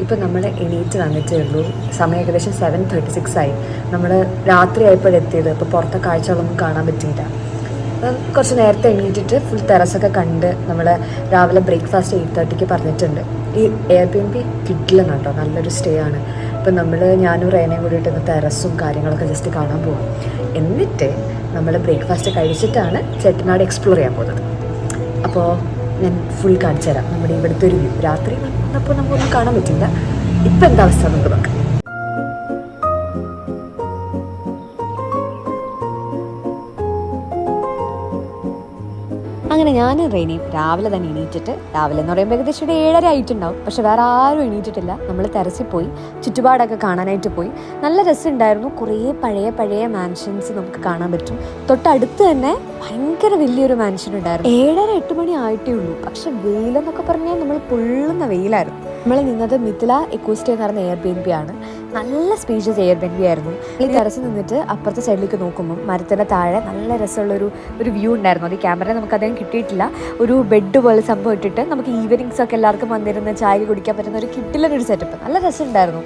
ഇപ്പം നമ്മൾ എണീറ്റ് വന്നിട്ടേ ഉള്ളൂ. സമയം ഏകദേശം 7:36 ആയി. നമ്മൾ രാത്രി ആയപ്പോഴെത്തിയത്. അപ്പോൾ പുറത്തെ കാഴ്ചകളൊന്നും കാണാൻ പറ്റിയില്ല. കുറച്ച് നേരത്തെ എണീറ്റിട്ട് ഫുൾ ടെറസൊക്കെ കണ്ട് നമ്മൾ രാവിലെ ബ്രേക്ക്ഫാസ്റ്റ് 8:30 പറഞ്ഞിട്ടുണ്ട്. ഈ എയർബിഎൻബി കിഡിലാണ് കേട്ടോ, നല്ലൊരു സ്റ്റേ ആണ്. ഇപ്പം ഞാനും റേനയും കൂടിയിട്ട് ഇന്ന് ടെറസും കാര്യങ്ങളൊക്കെ ജസ്റ്റ് കാണാൻ പോകാം. എന്നിട്ട് നമ്മൾ ബ്രേക്ക്ഫാസ്റ്റ് കഴിച്ചിട്ടാണ് ചെട്ടിനാട് എക്സ്പ്ലോർ ചെയ്യാൻ പോകുന്നത്. അപ്പോൾ ഞാൻ ഫുൾ കാണിച്ചു തരാം നമ്മുടെ ഇവിടുത്തെ ഒരു വ്യൂ. രാത്രി വന്നപ്പോൾ നമുക്കൊന്നും കാണാൻ പറ്റില്ല. ഇപ്പം എന്താ അവസ്ഥ നമുക്ക് നോക്കാം. അങ്ങനെ ഞാൻ റെയിനിയും രാവിലെ തന്നെ എണീറ്റിട്ട്, രാവിലെ എന്ന് പറയുമ്പോൾ ഏകദേശം 7:30 ആയിട്ടുണ്ടാവും. പക്ഷെ വേറെ ആരും എണീറ്റിട്ടില്ല. നമ്മൾ ടെറസിൽ പോയി ചുറ്റുപാടൊക്കെ കാണാനായിട്ട് പോയി. നല്ല രസമുണ്ടായിരുന്നു. കുറേ പഴയ മാൻഷൻസ് നമുക്ക് കാണാൻ പറ്റും. തൊട്ടടുത്ത് തന്നെ ഭയങ്കര വലിയൊരു മാൻഷൻ ഉണ്ടായിരുന്നു. 7:30-8 മണി ആയിട്ടേ ഉള്ളൂ. പക്ഷെ വെയിലെന്നൊക്കെ പറഞ്ഞാൽ നമ്മൾ പൊള്ളുന്ന വെയിലായിരുന്നു. നമ്മൾ നിന്നത് മിഥില എക്കോസ്റ്റേ എന്ന് പറയുന്ന എയർബിഎൻബി ആണ്. നല്ല സ്പേഷ്യസ് എയർബിഎൻബി ആയിരുന്നു. ഈ ടെറസിൽ നിന്നിട്ട് അപ്പുറത്തെ സൈഡിലേക്ക് നോക്കുമ്പോൾ മരത്തിൻ്റെ താഴെ നല്ല രസമുള്ളൊരു വ്യൂ ഉണ്ടായിരുന്നു. അത് ഈ ക്യാമറ നമുക്ക് അദ്ദേഹം കിട്ടിയിട്ടില്ല. ഒരു ബെഡ് പോലെ സംഭവം ഇട്ടിട്ട് നമുക്ക് ഈവനിങ്സ് ഒക്കെ എല്ലാവർക്കും വന്നിരുന്ന് ചായ കുടിക്കാൻ പറ്റുന്ന ഒരു കിട്ടിലൊരു സെറ്റപ്പ്. നല്ല രസമുണ്ടായിരുന്നു.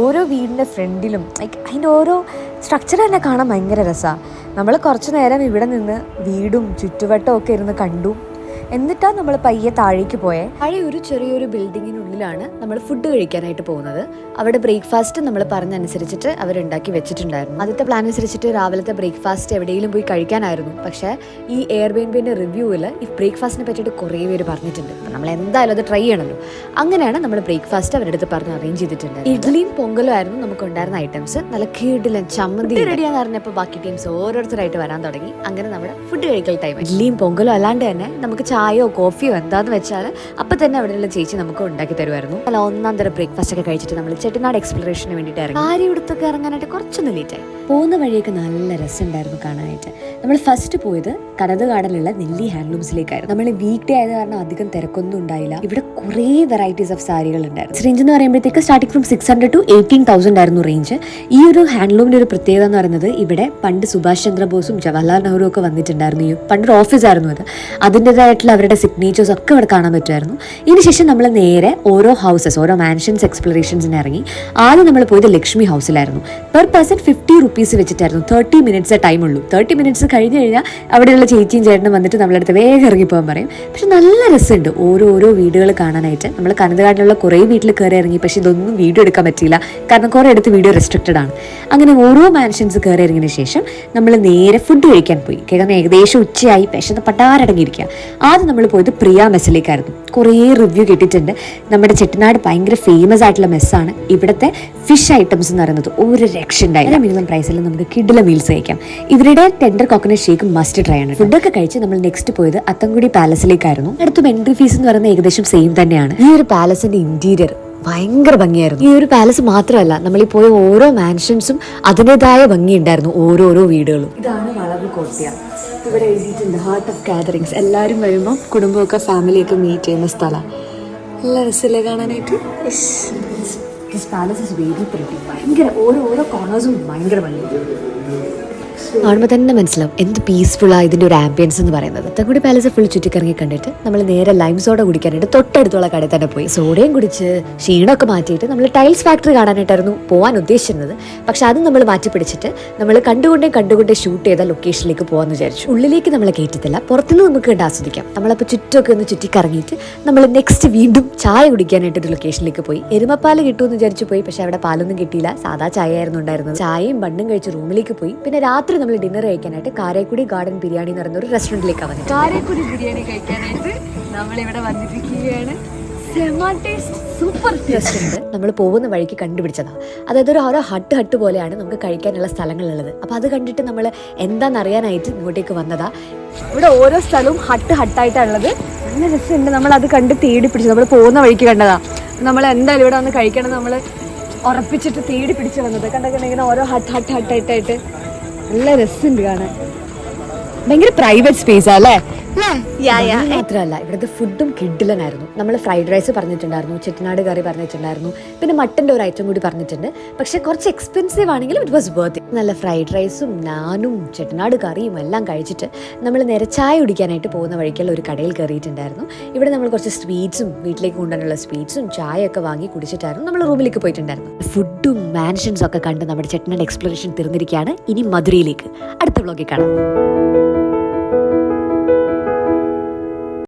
ഓരോ വീടിൻ്റെ ഫ്രണ്ടിലും അതിൻ്റെ ഓരോ സ്ട്രക്ചർ തന്നെ കാണാൻ ഭയങ്കര രസമാണ്. നമ്മൾ കുറച്ച് നേരം ഇവിടെ നിന്ന് വീടും ചുറ്റുവട്ടവും ഒക്കെ ഇരുന്ന് കണ്ടു. എന്നിട്ടാണ് നമ്മൾ പയ്യെ താഴേക്ക് പോയേ. പഴയ ഒരു ചെറിയൊരു ബിൽഡിങ്ങിനുള്ളിലാണ് നമ്മൾ ഫുഡ് കഴിക്കാനായിട്ട് പോകുന്നത്. അവിടെ ബ്രേക്ക്ഫാസ്റ്റ് നമ്മൾ പറഞ്ഞനുസരിച്ചിട്ട് അവരുണ്ടാക്കി വെച്ചിട്ടുണ്ടായിരുന്നു. ആദ്യത്തെ പ്ലാൻ അനുസരിച്ചിട്ട് രാവിലത്തെ ബ്രേക്ക്ഫാസ്റ്റ് എവിടെയെങ്കിലും പോയി കഴിക്കാനായിരുന്നു. പക്ഷേ ഈ എയർബിഎൻബിൻ്റെ റിവ്യൂവിൽ ഈ ബ്രേക്ക്ഫാസ്റ്റിനെ പറ്റിയിട്ട് കുറേ പേര് പറഞ്ഞിട്ടുണ്ട്. അപ്പം നമ്മൾ എന്തായാലും അത് ട്രൈ ചെയ്യണമല്ലോ. അങ്ങനെയാണ് നമ്മൾ ബ്രേക്ക്ഫാസ്റ്റ് അവരുടെ അടുത്ത് പറഞ്ഞ് അറേഞ്ച് ചെയ്തിട്ടുണ്ട്. ഇഡ്ഡലിയും പൊങ്കലും ആയിരുന്നു നമുക്ക് ഉണ്ടായിരുന്ന ഐറ്റംസ്. നല്ല കീടിലും ചമ്മന്തി റെഡിയാന്ന് പറഞ്ഞപ്പോൾ ബാക്കി ടീംസ് ഓരോരുത്തരായിട്ട് വരാൻ തുടങ്ങി. അങ്ങനെ നമ്മുടെ ഫുഡ് കഴിക്കൽ ടൈം. ഇഡ്ഡലിയും പൊങ്കലും അല്ലാണ്ട് തന്നെ നമുക്ക് ചായയോ കോഫിയോ എന്താന്ന് വെച്ചാൽ അപ്പം തന്നെ അവിടെയുള്ള ചേച്ചി നമുക്ക് ഉണ്ടാക്കി തരുമായിരുന്നു. അല്ല, ഒന്നാം തരം ബ്രേക്ക്ഫാസ്റ്റ് ഒക്കെ കഴിച്ചിട്ട് നമ്മൾ ചെട്ടിനാട് എക്സ്പ്ലോറേഷന് വേണ്ടിയിട്ട് ഇറങ്ങി. കാരിയെടുത്തൊക്കെ ഇറങ്ങാനായിട്ട് കുറച്ചൊന്ന് ലേറ്റായി. പോകുന്ന വഴിയൊക്കെ നല്ല രസമുണ്ടായിരുന്നു കാണാനായിട്ട്. നമ്മൾ ഫസ്റ്റ് പോയത് കനത് ഗാർഡനിലുള്ള നെല്ലി ഹാൻഡ്ലൂംസിലേക്കായിരുന്നു. നമ്മൾ വീക്ക് ഡേ ആയത് കാരണം അധികം തിരക്കൊന്നും ഉണ്ടായില്ല. ഇവിടെ കുറേ വെറൈറ്റീസ് ഓഫ് സാരികൾ ഉണ്ടായിരുന്നു. റേഞ്ച് എന്ന് പറയുമ്പോഴത്തേക്ക് സ്റ്റാർട്ടിംഗ് ഫ്രം 600 to 18,000 ആയിരുന്നു റേഞ്ച്. ഈ ഒരു ഹാൻഡ്ലൂമിന്റെ ഒരു പ്രത്യേകത എന്ന് പറയുന്നത് ഇവിടെ പണ്ട് സുഭാഷ് ചന്ദ്രബോസും ജവഹർലാൽ നെഹ്റു ഒക്കെ വന്നിട്ടുണ്ടായിരുന്നു. ഈ പണ്ടൊരു ഓഫീസായിരുന്നു അത്. അതിൻ്റെതായിട്ടുള്ള അവരുടെ സിഗ്നേച്ചേഴ്സ് ഒക്കെ ഇവിടെ കാണാൻ പറ്റുമായിരുന്നു. ഇതിനുശേഷം നമ്മൾ നേരെ ഓരോ മാൻഷൻസ് എക്സ്പ്ലോറേഷൻസിന് ഇറങ്ങി. ആദ്യം നമ്മൾ പോയത് ലക്ഷ്മി ഹൗസിലായിരുന്നു. പെർ പേഴ്സൺ 50 rupees വെച്ചിട്ടായിരുന്നു. 30 minutes ടൈം ഉള്ളൂ. 30 minutes കഴിഞ്ഞ് കഴിഞ്ഞാൽ അവിടെയുള്ള ചേച്ചിയും ചേട്ടനും വന്നിട്ട് നമ്മളടുത്ത് വേഗം ഇറങ്ങിപ്പോകാൻ പറയും. പക്ഷെ നല്ല രസമുണ്ട് ഓരോ വീടുകൾ കാണാനായിട്ട്. നമ്മൾ കനകഗാർഡനിലുള്ള കുറേ വീട്ടിൽ കയറി ഇറങ്ങി. പക്ഷെ ഇതൊന്നും വീഡിയോ എടുക്കാൻ പറ്റിയില്ല, കാരണം കുറേ അടുത്ത് വീഡിയോ റെസ്ട്രിക്റ്റഡ് ആണ്. അങ്ങനെ ഓരോ മാൻഷൻസ് കയറി ഇറങ്ങിയതിന് ശേഷം നമ്മൾ നേരെ ഫുഡ് കഴിക്കാൻ പോയി. കാരണം ഏകദേശം ഉച്ചയായി, വിശന്ന് പട്ടാരടങ്ങിയിരിക്കുക. ആദ്യം നമ്മൾ പോയത് പ്രിയ മെസ്സിലേക്കായിരുന്നു. കുറേ റിവ്യൂ കിട്ടിയിട്ടുണ്ട്. നമ്മുടെ ചെട്ടിനാട് ഭയങ്കര ഫേമസ് ആയിട്ടുള്ള മെസ്സാണ്. ഇവിടുത്തെ ഫിഷ് ഐറ്റംസ് എന്ന് പറയുന്നത് ഒരു രക്ഷ ഉണ്ടായില്ല. മിനിമം പ്രൈസിൽ നമുക്ക് കിഡിലെ മീൽസ് കഴിക്കാം. ഇവരുടെ tender coconut shake must try ആണ്. ഫുഡൊക്കെ കഴിച്ച് നമ്മൾ നെക്സ്റ്റ് പോയത് അത്തംകുടി പാലസിലേക്കായിരുന്നു. അടുത്തും എൻട്രി ഫീസ് എന്ന് പറയുന്നത് ഏകദേശം സെയിം തന്നെയാണ്. ഈ ഒരു പാലസിന്റെ ഇന്റീരിയർ ഭയങ്കര ഭംഗിയായിരുന്നു. ഈ ഒരു പാലസ് മാത്രമല്ല, നമ്മൾ ഈ പോയ ഓരോ മാൻഷൻസും അതിൻ്റെതായ ഭംഗിയുണ്ടായിരുന്നു. ഓരോരോ വീടുകളും. ഇതാണ് വളവ് കോട്ടയ. ഇവിടെ എഴുതിയിട്ടുണ്ട് ഹാർട്ട് ഓഫ് ഗാദറിങ്സ്. എല്ലാവരും വരുമ്പോൾ കുടുംബമൊക്കെ ഫാമിലിയൊക്കെ മീറ്റ് ചെയ്യുന്ന സ്ഥലം. നല്ല രസമല്ലേ കാണാനായിട്ട്. This palace is very pretty. ഭയങ്കര ഓരോ കോർണേഴ്സും ഭയങ്കര ഭംഗിയാണ്. കാണുമ്പോൾ തന്നെ മനസ്സിലാവും എന്ത് പീസ്ഫുള്ളാണ് ഇതിൻ്റെ ഒരു ആംബിയൻസ് എന്ന് പറയുന്നത്. അത്തംകുടി പാലസ് ഫുൾ ചുറ്റിക്കറങ്ങി കണ്ടിട്ട് നമ്മൾ നേരെ ലൈം സോഡ കുടിക്കാനായിട്ട് തൊട്ടടുത്തുള്ള കടയിൽ തന്നെ പോയി. സോഡയും കുടിച്ച് ക്ഷീണമൊക്കെ മാറ്റിയിട്ട് നമ്മൾ ടൈൽസ് ഫാക്ടറി കാണാനായിട്ടായിരുന്നു പോകാൻ ഉദ്ദേശിച്ചിരുന്നത്. പക്ഷെ അത് നമ്മൾ മാറ്റി പിടിച്ചിട്ട് നമ്മൾ കണ്ടുകൊണ്ടേ ഷൂട്ട് ചെയ്ത ലൊക്കേഷനിലേക്ക് പോകാമെന്ന് വിചാരിച്ചു. ഉള്ളിലേക്ക് നമ്മളെ കയറ്റത്തില്ല, പുറത്തുനിന്ന് നമുക്ക് കണ്ട് ആസ്വദിക്കാം. നമ്മളപ്പോൾ ചുറ്റമൊക്കെ ഒന്ന് ചുറ്റിക്കറങ്ങിയിട്ട് നമ്മൾ നെക്സ്റ്റ് വീണ്ടും ചായ കുടിക്കാനായിട്ട് ഒരു ലൊക്കേഷനിലേക്ക് പോയി. എരുമപ്പാല് കിട്ടുമെന്ന് വിചാരിച്ചു പോയി. പക്ഷെ അവിടെ പാലൊന്നും കിട്ടിയില്ല, സാധാ ചായ ആയിരുന്നു ഉണ്ടായിരുന്നത്. ചായയും ബണ്ണും കഴിച്ച് റൂമിലേക്ക് പോയി. പിന്നെ രാത്രി നമ്മൾ ഡിന്നർ കഴിക്കാനായിട്ട് കാരക്കുടി ഗാർഡൻ ബിരിയാണി എന്ന് പറയുന്ന ഒരു റെസ്റ്റോറൻറ്റിലേക്കാണ് വന്നത്. കാരക്കുടി ബിരിയാണി കഴിക്കാനായിട്ട് നമ്മളിവിടെ വന്നിരിക്കുകയാണ്. സൂപ്പർ ടേസ്റ്റ് ഉണ്ട്. നമ്മൾ പോകുന്ന വഴിക്ക് കണ്ടുപിടിച്ചതാണ്. അതായത് ഓരോ ഹട്ട് പോലെയാണ് നമുക്ക് കഴിക്കാനുള്ള സ്ഥലങ്ങളുള്ളത്. അപ്പോൾ അത് കണ്ടിട്ട് നമ്മൾ എന്താണെന്നറിയാനായിട്ട് ഇങ്ങോട്ടേക്ക് വന്നതാ. ഇവിടെ ഓരോ സ്ഥലവും ഹട്ടായിട്ടുള്ളത്. നല്ല രസമുണ്ട്. നമ്മൾ അത് കണ്ട് തേടി പിടിച്ചു. നമ്മൾ പോകുന്ന വഴിക്ക് കണ്ടതാ. നമ്മൾ എന്തായാലും ഇവിടെ വന്ന് കഴിക്കണം നമ്മൾ ഉറപ്പിച്ചിട്ട് തേടി പിടിച്ച് വന്നത്. കണ്ടിങ്ങനെ ഓരോ ഹട്ടായിട്ട് നല്ല രസമുണ്ട് കാണാൻ. ഭയങ്കര പ്രൈവറ്റ് സ്പേസാ അല്ലേ. മാത്രമല്ല ഇവിടുത്തെ ഫുഡും കിഡിലനായിരുന്നു. നമ്മൾ ഫ്രൈഡ് റൈസ് പറഞ്ഞിട്ടുണ്ടായിരുന്നു, ചെട്ടിനാട് കറി പറഞ്ഞിട്ടുണ്ടായിരുന്നു, പിന്നെ മട്ടൻ്റെ ഒരു ഐറ്റം കൂടി പറഞ്ഞിട്ടുണ്ട്. പക്ഷെ കുറച്ച് എക്സ്പെൻസീവ് ആണെങ്കിലും ഇറ്റ് വാസ് വർത്ത് ഇറ്റ്. നല്ല ഫ്രൈഡ് റൈസും നാനും ചെട്ടിനാട് കറിയും എല്ലാം കഴിച്ചിട്ട് നമ്മൾ നേരെ ചായ കുടിക്കാനായിട്ട് പോകുന്ന വഴിക്കുള്ള ഒരു കടയിൽ കയറിയിട്ടുണ്ടായിരുന്നു. ഇവിടെ നമ്മൾ കുറച്ച് സ്വീറ്റ്സും വീട്ടിലേക്ക് കൊണ്ടുവരാനുള്ള സ്വീറ്റ്സും ചായയൊക്കെ വാങ്ങി കുടിച്ചിട്ടായിരുന്നു നമ്മൾ റൂമിലേക്ക് പോയിട്ടുണ്ടായിരുന്നു. ഫുഡും മാൻഷൻസും ഒക്കെ കണ്ട് നമ്മുടെ ചെട്ടിനാട് എക്സ്പ്ലോറേഷൻ തീർന്നിരിക്കുകയാണ്. ഇനി മധുരയിലേക്ക് അടുത്ത വ്ളോഗിൽ കാണാം.